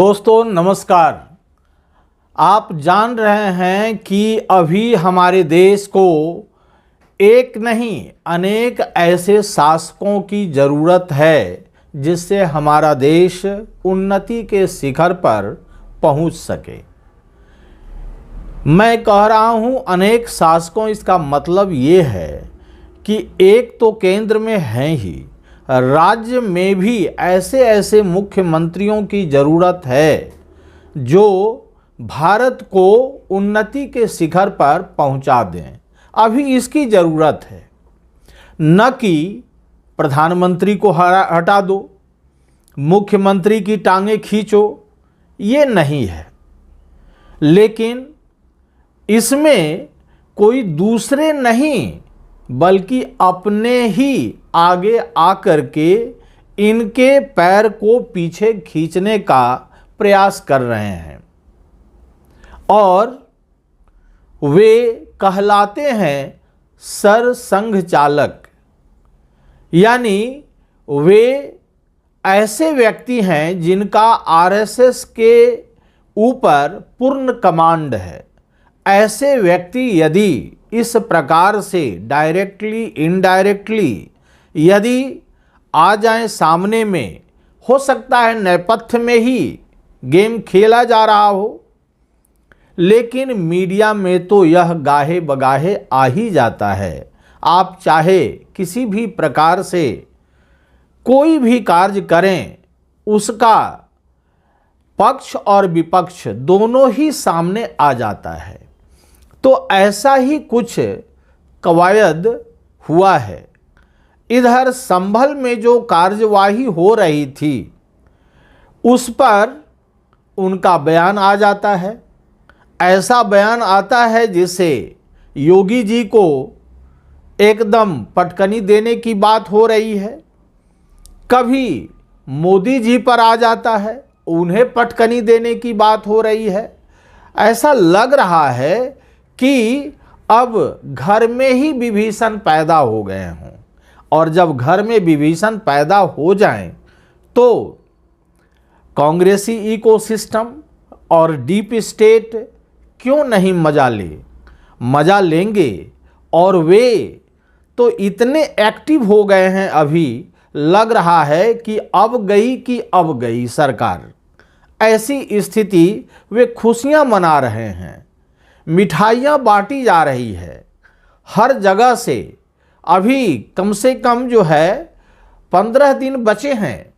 दोस्तों नमस्कार। आप जान रहे हैं कि अभी हमारे देश को एक नहीं अनेक ऐसे शासकों की ज़रूरत है जिससे हमारा देश उन्नति के शिखर पर पहुंच सके। मैं कह रहा हूं अनेक शासकों, इसका मतलब ये है कि एक तो केंद्र में हैं ही, राज्य में भी ऐसे ऐसे मुख्यमंत्रियों की ज़रूरत है जो भारत को उन्नति के शिखर पर पहुंचा दें। अभी इसकी ज़रूरत है, न कि प्रधानमंत्री को हटा दो, मुख्यमंत्री की टांगें खींचो, ये नहीं है। लेकिन इसमें कोई दूसरे नहीं बल्कि अपने ही आगे आकर के इनके पैर को पीछे खींचने का प्रयास कर रहे हैं और वे कहलाते हैं सरसंघ चालक। यानी वे ऐसे व्यक्ति हैं जिनका आरएसएस के ऊपर पूर्ण कमांड है। ऐसे व्यक्ति यदि इस प्रकार से डायरेक्टली इनडायरेक्टली यदि आ जाएं सामने में, हो सकता है नेपथ्य में ही गेम खेला जा रहा हो, लेकिन मीडिया में तो यह गाहे बगाहे आ ही जाता है। आप चाहे किसी भी प्रकार से कोई भी कार्य करें, उसका पक्ष और विपक्ष दोनों ही सामने आ जाता है। तो ऐसा ही कुछ कवायद हुआ है। इधर संभल में जो कार्यवाही हो रही थी उस पर उनका बयान आ जाता है। ऐसा बयान आता है जिससे योगी जी को एकदम पटकनी देने की बात हो रही है। कभी मोदी जी पर आ जाता है, उन्हें पटकनी देने की बात हो रही है। ऐसा लग रहा है कि अब घर में ही विभीषण पैदा हो गए हों, और जब घर में विभीषण पैदा हो जाएं तो कांग्रेसी इकोसिस्टम और डीप स्टेट क्यों नहीं मजा लेंगे। और वे तो इतने एक्टिव हो गए हैं, अभी लग रहा है कि अब गई सरकार। ऐसी स्थिति, वे खुशियां मना रहे हैं, मिठाइयाँ बांटी जा रही है हर जगह से। अभी कम से कम जो है 15 दिन बचे हैं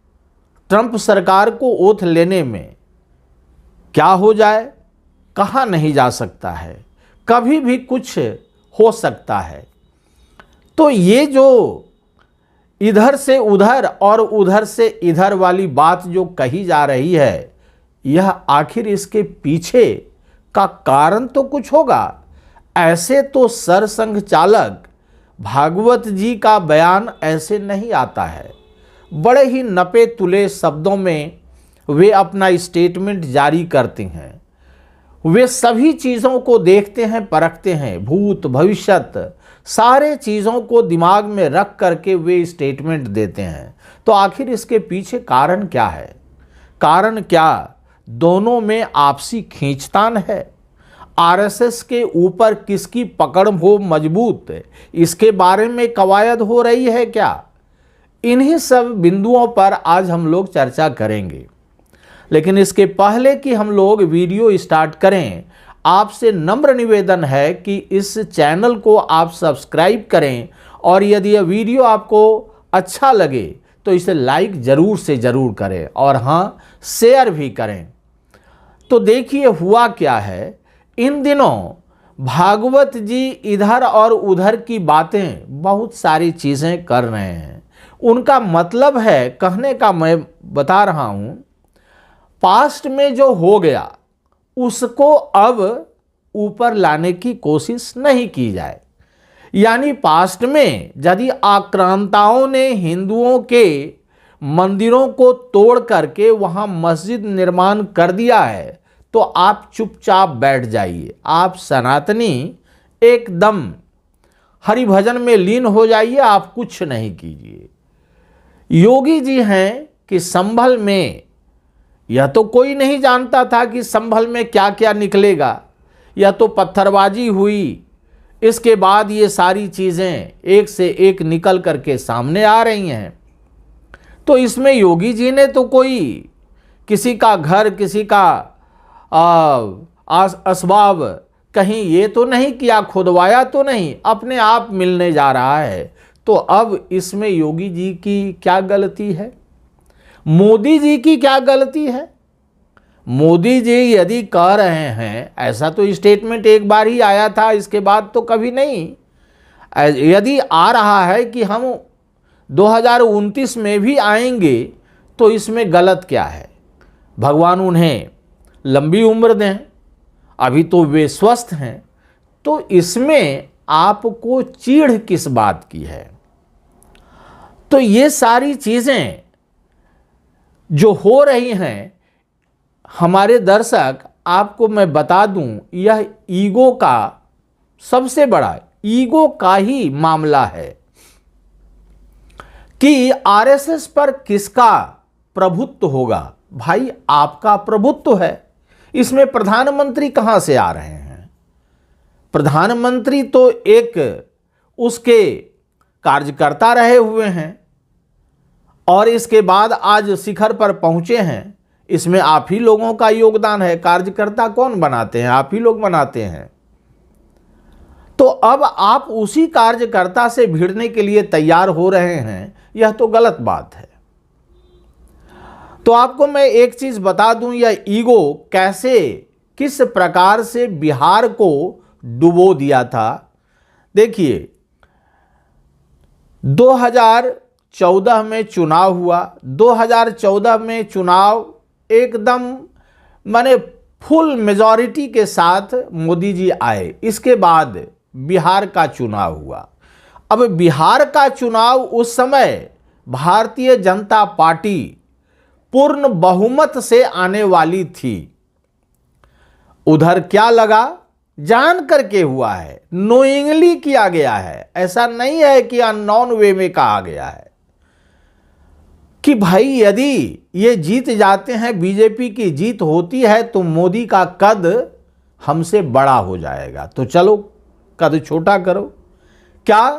ट्रंप सरकार को ओथ लेने में। क्या हो जाए, कहा नहीं जा सकता है, कभी भी कुछ हो सकता है। तो ये जो इधर से उधर और उधर से इधर वाली बात जो कही जा रही है, यह आखिर इसके पीछे का कारण तो कुछ होगा। ऐसे तो सरसंघ चालक भागवत जी का बयान ऐसे नहीं आता है। बड़े ही नपे तुले शब्दों में वे अपना स्टेटमेंट जारी करते हैं। वे सभी चीज़ों को देखते हैं, परखते हैं, भूत भविष्यत सारे चीज़ों को दिमाग में रख करके वे स्टेटमेंट देते हैं। तो आखिर इसके पीछे कारण क्या है? कारण क्या दोनों में आपसी खींचतान है? आरएसएस के ऊपर किसकी पकड़ हो मजबूत, इसके बारे में कवायद हो रही है क्या? इन्हीं सब बिंदुओं पर आज हम लोग चर्चा करेंगे। लेकिन इसके पहले कि हम लोग वीडियो स्टार्ट करें, आपसे नम्र निवेदन है कि इस चैनल को आप सब्सक्राइब करें, और यदि यह वीडियो आपको अच्छा लगे तो इसे लाइक ज़रूर से ज़रूर करें, और हाँ, शेयर भी करें। तो देखिए हुआ क्या है, इन दिनों भागवत जी इधर और उधर की बातें, बहुत सारी चीज़ें कर रहे हैं। उनका मतलब है कहने का, मैं बता रहा हूँ, पास्ट में जो हो गया उसको अब ऊपर लाने की कोशिश नहीं की जाए। यानी पास्ट में यदि आक्रांताओं ने हिंदुओं के मंदिरों को तोड़ करके वहाँ मस्जिद निर्माण कर दिया है, तो आप चुपचाप बैठ जाइए। आप सनातनी एकदम हरिभजन में लीन हो जाइए, आप कुछ नहीं कीजिए। योगी जी हैं कि संभल में यह तो कोई नहीं जानता था कि संभल में क्या क्या निकलेगा। यह तो पत्थरबाजी हुई, इसके बाद ये सारी चीज़ें एक से एक निकल करके सामने आ रही हैं। तो इसमें योगी जी ने तो कोई किसी का घर, किसी का असबाब कहीं ये तो नहीं किया, खुदवाया तो नहीं, अपने आप मिलने जा रहा है। तो अब इसमें योगी जी की क्या गलती है? मोदी जी की क्या गलती है? मोदी जी यदि कह रहे हैं, ऐसा तो स्टेटमेंट एक बार ही आया था, इसके बाद तो कभी नहीं, यदि आ रहा है कि हम 2029 में भी आएंगे, तो इसमें गलत क्या है? भगवान उन्हें लंबी उम्र दें, अभी तो वे स्वस्थ हैं, तो इसमें आपको चीड़ किस बात की है? तो ये सारी चीज़ें जो हो रही हैं, हमारे दर्शक, आपको मैं बता दूं, यह ईगो का, सबसे बड़ा ईगो का ही मामला है कि आरएसएस पर किसका प्रभुत्व होगा। भाई आपका प्रभुत्व है, इसमें प्रधानमंत्री कहां से आ रहे हैं? प्रधानमंत्री तो एक उसके कार्यकर्ता रहे हुए हैं और इसके बाद आज शिखर पर पहुंचे हैं। इसमें आप ही लोगों का योगदान है। कार्यकर्ता कौन बनाते हैं? आप ही लोग बनाते हैं। तो अब आप उसी कार्यकर्ता से भिड़ने के लिए तैयार हो रहे हैं, यह तो गलत बात है। तो आपको मैं एक चीज बता दूं, यह ईगो कैसे, किस प्रकार से बिहार को डुबो दिया था। देखिए, 2014 में चुनाव हुआ। 2014 में चुनाव एकदम माने फुल मेजॉरिटी के साथ मोदी जी आए। इसके बाद बिहार का चुनाव हुआ। अब बिहार का चुनाव उस समय भारतीय जनता पार्टी पूर्ण बहुमत से आने वाली थी। उधर क्या लगा, जान करके हुआ है, नोइंगली किया गया है। ऐसा नहीं है कि अननोन वे में कहा गया है कि भाई यदि ये जीत जाते हैं, बीजेपी की जीत होती है, तो मोदी का कद हमसे बड़ा हो जाएगा, तो चलो कद छोटा करो। क्या?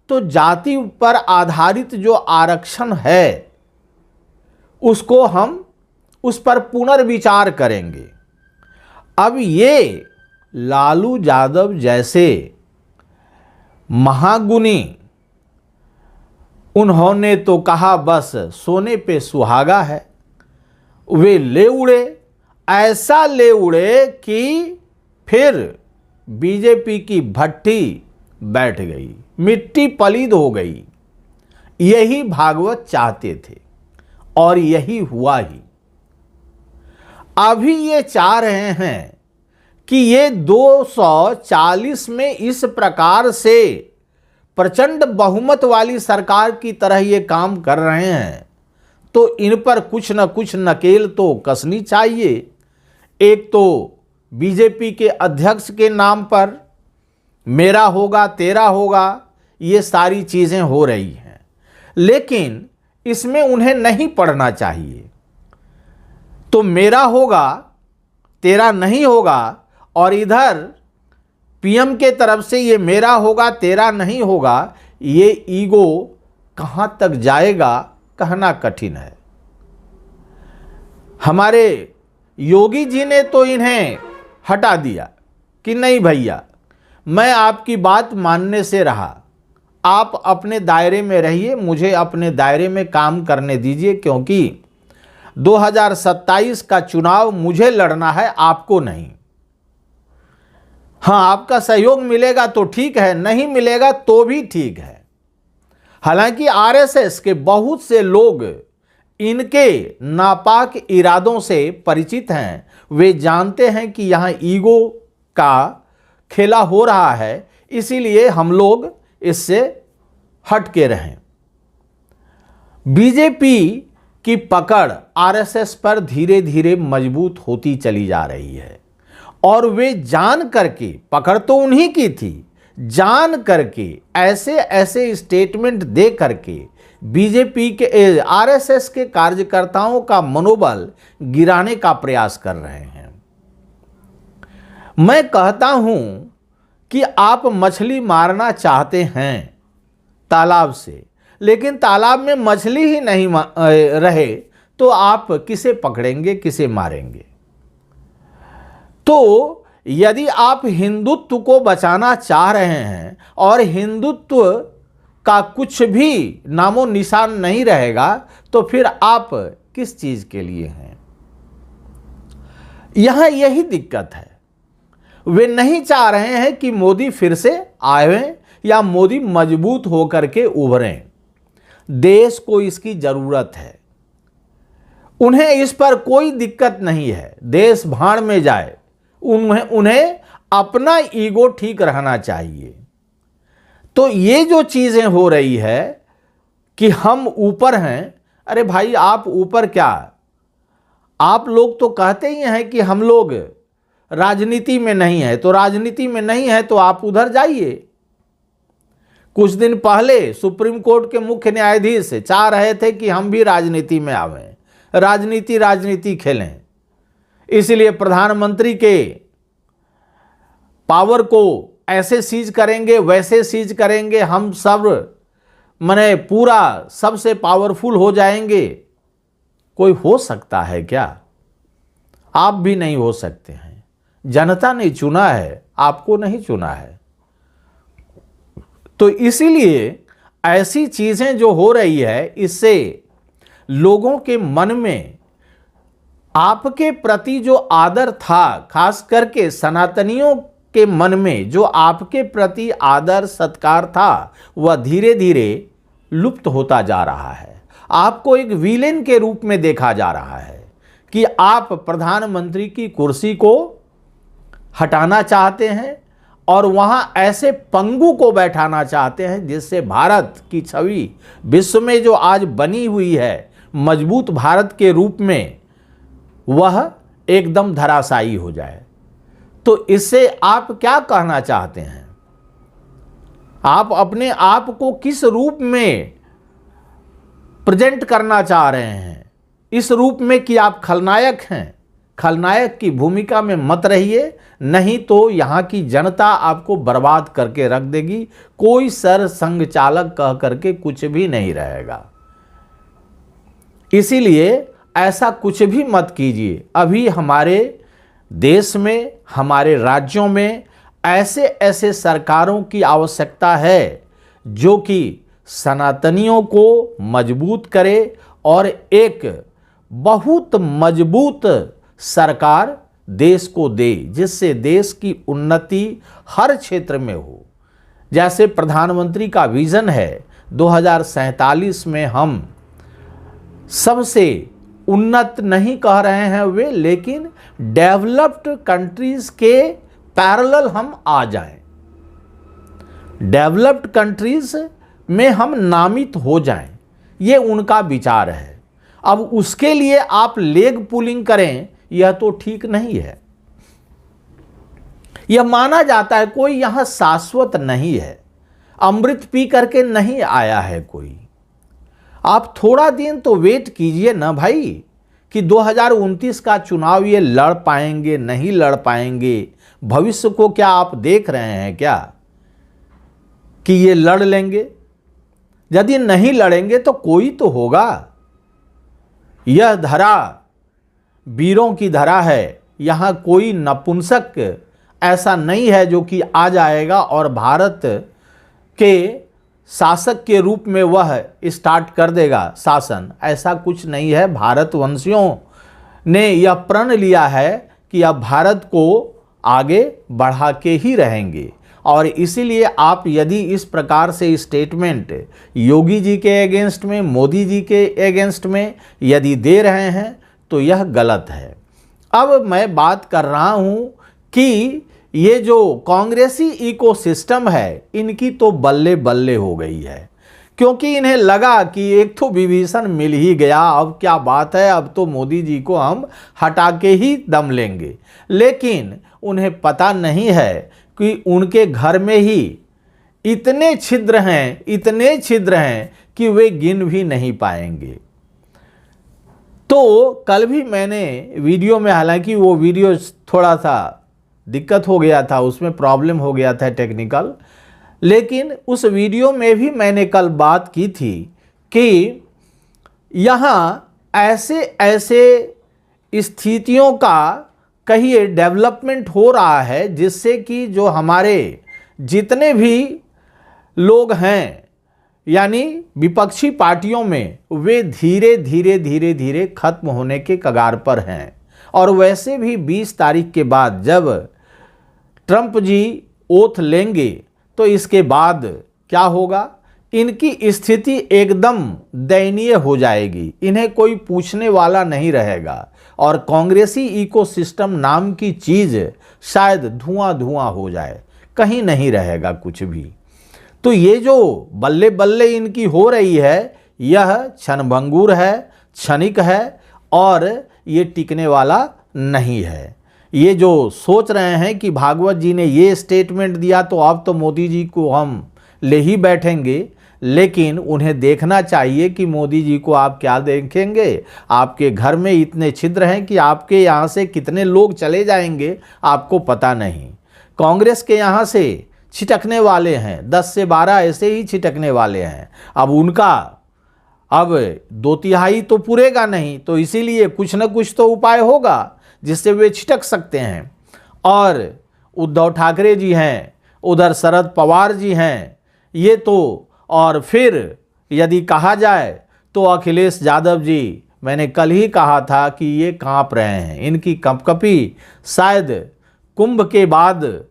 तो जाति पर आधारित जो आरक्षण है उसको हम उस पर पुनर्विचार करेंगे। अब ये लालू यादव जैसे महागुनी, उन्होंने तो कहा बस सोने पे सुहागा है। वे ले उड़े, ऐसा ले उड़े कि फिर बीजेपी की भट्टी बैठ गई, मिट्टी पलीद हो गई। यही भागवत चाहते थे और यही हुआ ही। अभी ये चाह रहे हैं कि ये 240 में इस प्रकार से प्रचंड बहुमत वाली सरकार की तरह ये काम कर रहे हैं, तो इन पर कुछ न कुछ नकेल तो कसनी चाहिए। एक तो बीजेपी के अध्यक्ष के नाम पर मेरा होगा तेरा होगा, ये सारी चीज़ें हो रही हैं, लेकिन इसमें उन्हें नहीं पढ़ना चाहिए। तो मेरा होगा तेरा नहीं होगा, और इधर पीएम के तरफ से ये मेरा होगा तेरा नहीं होगा, ये ईगो कहां तक जाएगा कहना कठिन है। हमारे योगी जी ने तो इन्हें हटा दिया कि नहीं भैया, मैं आपकी बात मानने से रहा, आप अपने दायरे में रहिए, मुझे अपने दायरे में काम करने दीजिए, क्योंकि 2027 का चुनाव मुझे लड़ना है, आपको नहीं। हाँ, आपका सहयोग मिलेगा तो ठीक है, नहीं मिलेगा तो भी ठीक है। हालांकि आरएसएस के बहुत से लोग इनके नापाक इरादों से परिचित हैं। वे जानते हैं कि यहाँ ईगो का खेला हो रहा है, इसीलिए हम लोग इससे हट के रहें। बीजेपी की पकड़ आरएसएस पर धीरे धीरे मजबूत होती चली जा रही है, और वे जान करके, पकड़ तो उन्हीं की थी, जान करके ऐसे ऐसे स्टेटमेंट दे करके बीजेपी के आरएसएस के कार्यकर्ताओं का मनोबल गिराने का प्रयास कर रहे हैं। मैं कहता हूं कि आप मछली मारना चाहते हैं तालाब से, लेकिन तालाब में मछली ही नहीं रहे तो आप किसे पकड़ेंगे, किसे मारेंगे? तो यदि आप हिंदुत्व को बचाना चाह रहे हैं और हिंदुत्व का कुछ भी नामो निशान नहीं रहेगा तो फिर आप किस चीज के लिए हैं? यहां यही दिक्कत है। वे नहीं चाह रहे हैं कि मोदी फिर से आए या मोदी मजबूत होकर के उभरें। देश को इसकी जरूरत है। उन्हें इस पर कोई दिक्कत नहीं है, देश भाड़ में जाए, उन्हें अपना ईगो ठीक रहना चाहिए। तो ये जो चीजें हो रही है कि हम ऊपर हैं, अरे भाई आप ऊपर क्या? आप लोग तो कहते ही हैं कि हम लोग राजनीति में नहीं है, तो राजनीति में नहीं है तो आप उधर जाइए। कुछ दिन पहले सुप्रीम कोर्ट के मुख्य न्यायाधीश चाह रहे थे कि हम भी राजनीति में आवें, राजनीति खेलें, इसलिए प्रधानमंत्री के पावर को ऐसे सीज करेंगे, वैसे सीज करेंगे, हम सब माने पूरा सबसे पावरफुल हो जाएंगे। कोई हो सकता है क्या? आप भी नहीं हो सकते हैं। जनता ने चुना है, आपको नहीं चुना है। तो इसीलिए ऐसी चीजें जो हो रही है, इससे लोगों के मन में आपके प्रति जो आदर था, खास करके सनातनियों के मन में जो आपके प्रति आदर सत्कार था, वह धीरे धीरे लुप्त होता जा रहा है। आपको एक विलेन के रूप में देखा जा रहा है कि आप प्रधानमंत्री की कुर्सी को हटाना चाहते हैं और वहां ऐसे पंगु को बैठाना चाहते हैं जिससे भारत की छवि विश्व में जो आज बनी हुई है मजबूत भारत के रूप में, वह एकदम धराशायी हो जाए। तो इससे आप क्या कहना चाहते हैं? आप अपने आप को किस रूप में प्रेजेंट करना चाह रहे हैं? इस रूप में कि आप खलनायक हैं। खलनायक की भूमिका में मत रहिए, नहीं तो यहां की जनता आपको बर्बाद करके रख देगी। कोई सर संघ चालक कह करके कुछ भी नहीं रहेगा। इसीलिए ऐसा कुछ भी मत कीजिए। अभी हमारे देश में, हमारे राज्यों में ऐसे ऐसे सरकारों की आवश्यकता है जो कि सनातनियों को मजबूत करे और एक बहुत मजबूत सरकार देश को दे, जिससे देश की उन्नति हर क्षेत्र में हो। जैसे प्रधानमंत्री का विजन है 2047 में हम सबसे उन्नत नहीं कह रहे हैं वे, लेकिन डेवलप्ड कंट्रीज के पैरेलल हम आ जाएं, डेवलप्ड कंट्रीज में हम नामित हो जाएं, ये उनका विचार है। अब उसके लिए आप लेग पुलिंग करें, यह तो ठीक नहीं है। यह माना जाता है कोई यहां शाश्वत नहीं है, अमृत पी करके नहीं आया है कोई। आप थोड़ा दिन तो वेट कीजिए ना भाई कि 2029 का चुनाव ये लड़ पाएंगे, नहीं लड़ पाएंगे। भविष्य को क्या आप देख रहे हैं क्या कि ये लड़ लेंगे? यदि नहीं लड़ेंगे तो कोई तो होगा। यह धरा वीरों की धरा है, यहाँ कोई नपुंसक ऐसा नहीं है जो कि आ जाएगा और भारत के शासक के रूप में वह स्टार्ट कर देगा शासन। ऐसा कुछ नहीं है। भारतवंशियों ने यह प्रण लिया है कि अब भारत को आगे बढ़ा के ही रहेंगे। और इसीलिए आप यदि इस प्रकार से स्टेटमेंट योगी जी के अगेंस्ट में, मोदी जी के अगेंस्ट में यदि दे रहे हैं तो यह गलत है। अब मैं बात कर रहा हूं कि ये जो कांग्रेसी इकोसिस्टम है, इनकी तो बल्ले बल्ले हो गई है, क्योंकि इन्हें लगा कि एक तो विभीषण मिल ही गया, अब क्या बात है, अब तो मोदी जी को हम हटा के ही दम लेंगे। लेकिन उन्हें पता नहीं है कि उनके घर में ही इतने छिद्र हैं, इतने छिद्र हैं कि वे गिन भी नहीं पाएंगे। तो कल भी मैंने वीडियो में, हालांकि वो वीडियो थोड़ा सा दिक्कत हो गया था, उसमें प्रॉब्लम हो गया था टेक्निकल, लेकिन उस वीडियो में भी मैंने कल बात की थी कि यहाँ ऐसे ऐसे स्थितियों का कहिए डेवलपमेंट हो रहा है जिससे कि जो हमारे जितने भी लोग हैं यानी विपक्षी पार्टियों में, वे धीरे धीरे धीरे धीरे खत्म होने के कगार पर हैं। और वैसे भी 20 तारीख के बाद जब ट्रंप जी ओथ लेंगे तो इसके बाद क्या होगा, इनकी स्थिति एकदम दयनीय हो जाएगी, इन्हें कोई पूछने वाला नहीं रहेगा और कांग्रेसी इकोसिस्टम नाम की चीज़ शायद धुआं धुआं हो जाए, कहीं नहीं रहेगा कुछ भी। तो ये जो बल्ले बल्ले इनकी हो रही है, यह क्षणभंगुर है, क्षणिक है और ये टिकने वाला नहीं है। ये जो सोच रहे हैं कि भागवत जी ने ये स्टेटमेंट दिया तो अब तो मोदी जी को हम ले ही बैठेंगे, लेकिन उन्हें देखना चाहिए कि मोदी जी को आप क्या देखेंगे। आपके घर में इतने छिद्र हैं कि आपके यहाँ से कितने लोग चले जाएंगे आपको पता नहीं। कांग्रेस के यहाँ से छिटकने वाले हैं, 10 से 12 ऐसे ही छिटकने वाले हैं। अब उनका अब 2/3 तो पूरेगा नहीं, तो इसीलिए कुछ न कुछ तो उपाय होगा जिससे वे छिटक सकते हैं। और उद्धव ठाकरे जी हैं, उधर शरद पवार जी हैं, ये तो, और फिर यदि कहा जाए तो अखिलेश यादव जी, मैंने कल ही कहा था कि ये कांप रहे हैं, इनकी कंपकपी शायद कुंभ के बाद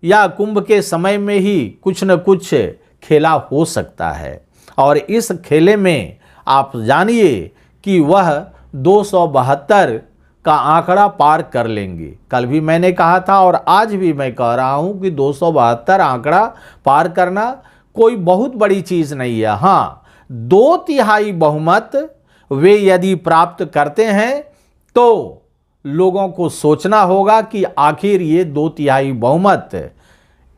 या कुंभ के समय में ही कुछ न कुछ खेला हो सकता है। और इस खेले में आप जानिए कि वह 272 का आंकड़ा पार कर लेंगे। कल भी मैंने कहा था और आज भी मैं कह रहा हूं कि 272 आंकड़ा पार करना कोई बहुत बड़ी चीज़ नहीं है। हाँ, 2/3 बहुमत वे यदि प्राप्त करते हैं तो लोगों को सोचना होगा कि आखिर ये 2/3 बहुमत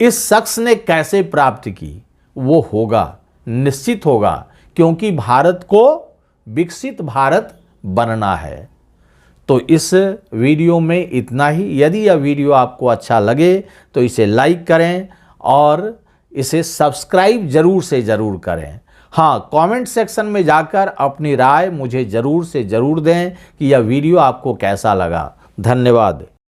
इस शख्स ने कैसे प्राप्त की। वो होगा, निश्चित होगा, क्योंकि भारत को विकसित भारत बनना है। तो इस वीडियो में इतना ही। यदि यह वीडियो आपको अच्छा लगे तो इसे लाइक करें और इसे सब्सक्राइब जरूर से ज़रूर करें। हाँ, कमेंट सेक्शन में जाकर अपनी राय मुझे ज़रूर से ज़रूर दें कि यह वीडियो आपको कैसा लगा। धन्यवाद।